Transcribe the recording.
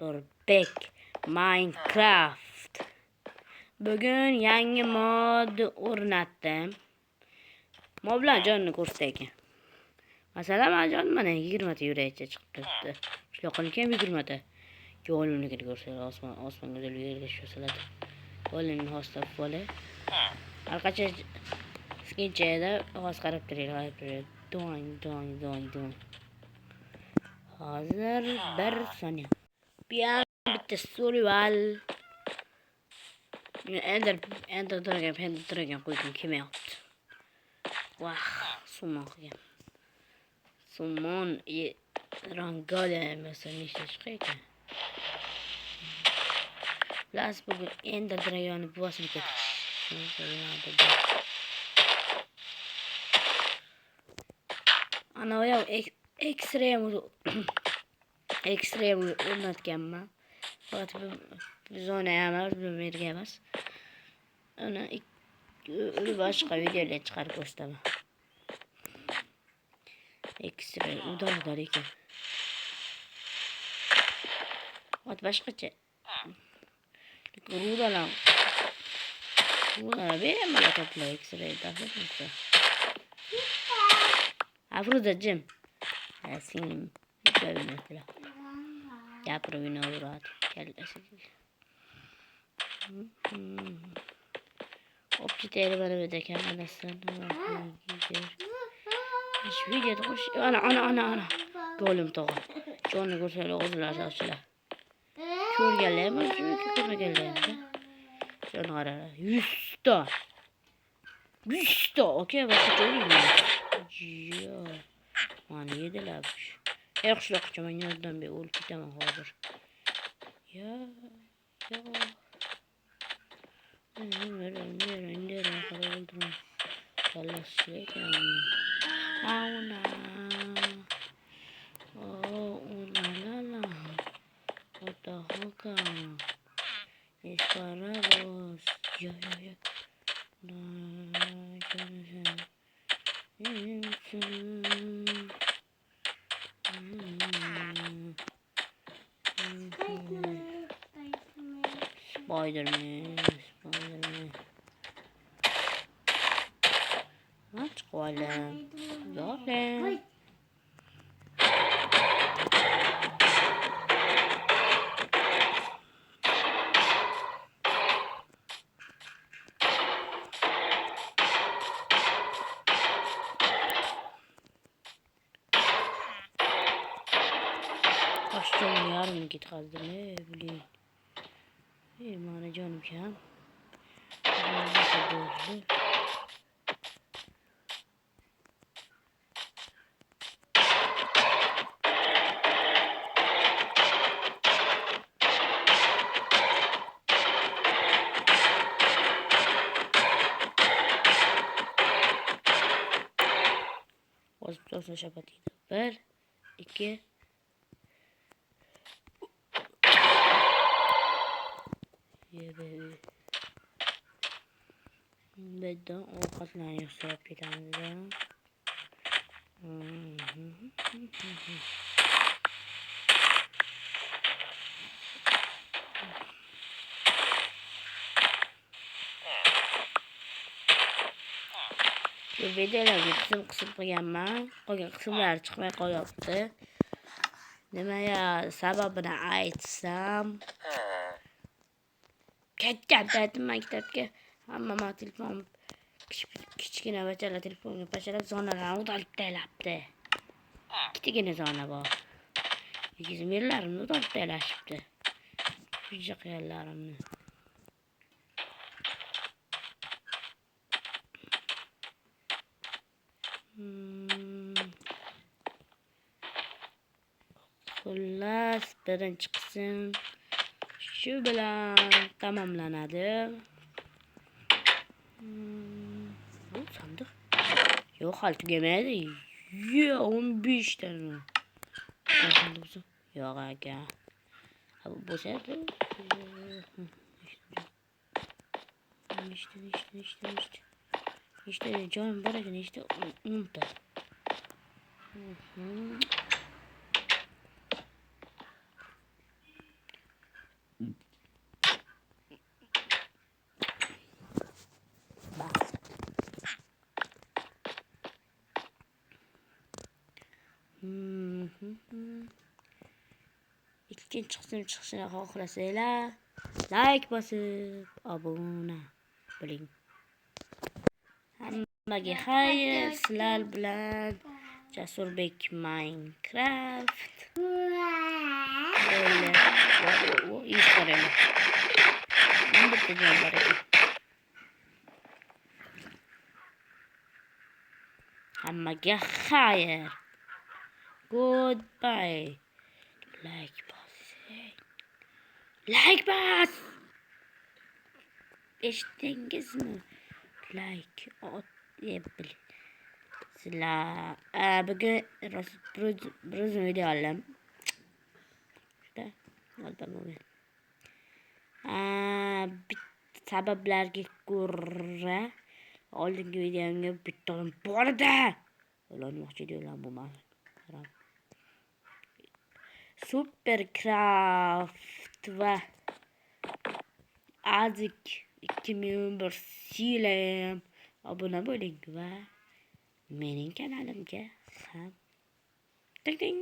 Bek Minecraft. Bugün yangi mod o'rnatdim. Moblar jonini ko'rsatdi ekan. Masalan, jon mana 20 ta yuraycha chiqib turibdi. Shularga ham 20 ta. Yo'lnikini ko'rsatadi, osmonga yerga tushsalar. Qo'lini hostab bo'la. Arqacha skinchada ovoz qarab turadi. Doing. Hozir 1 soniya. Bitta survival. Ender Dragon qo'ydim kelmayapti. Vah, summon qilgan. Summon Rangola mesela işte çıkıyor. Las bugün Ender Dragon'u bosib ketdi. Ana o ya X-ray o'rnatganman. Faqat biz o'ynayamiz, biz mergamiz. Ana boshqa videolar chiqarib ko'rsataman. X-ray udordar ekan. Ot boshqacha. Rudalar beraman topla X-ray topla. Afruza Jim. Singlim görünüyor. Yapır beni uğradı. Opçiteri bana ödeken anasını. Şu videoda koş. Ana. Golüm toğa. Çoğunu görsele oldular saçlar. Kör geleyim mi? Çünkü kör geleyim mi? Şunu arara. 100 ta. Okey bak görüyor musun? Ya. Mani yedilermiş. Yaxşılıq mən yerdən bir olup bitemem hazır. Ya. Nereye kadar öldürmem. Allah şeytan. Auna. La. Oda hoka. Esparagos. Ya. Spider-Man. Aç koyalım. Gördüm. Kaçtım yarım git kaldı ne bileyim. Bana canım kan. Olsun şapatıydı. 1, 2. Bedden ovqatlanib solib ketamiz. Bu videolarga qism qilganman. Qolgan qismlar chiqmay qolyapti. Nima ya sababini aytsam. Ketdim maktabga. Hamma telefon kichkina bachalar telefonga pashalab zonalarni udalib taylabdi. Ikkitagina zona bor. Izmirlarimni udalib taylashibdi. Pijoqlarimni. Xullas birinchi qism shu bilan tamomlanadi. Bu sandiq. Yo'q, hali tugamaydi. 15 tane. Yo'q aka. Bu bo'lsa-da. İşte canım bırakın işte 10 ta. Bas. İkinci çıkışını xohlasanglar like bosib obuna bo'ling. Hammaga xayr, sizlar bilan Jasurbek Minecraft. Böyle iyi soruyorum. Ben bitta jon bor ekan. Hammaga xayr. Goodbye. Like bosing. Like bos. Eshitdingizmi? Like bil. Sizlar bugün bir video aldım. İşte aldım. Sabablarga ko'ra oldingi videomga bitta bor edi. Ulanmoqchi deyman bu ma'lum. Supercraft va Azik 2011 silayam obuna bo'ling va mening kanalimga ham ding ding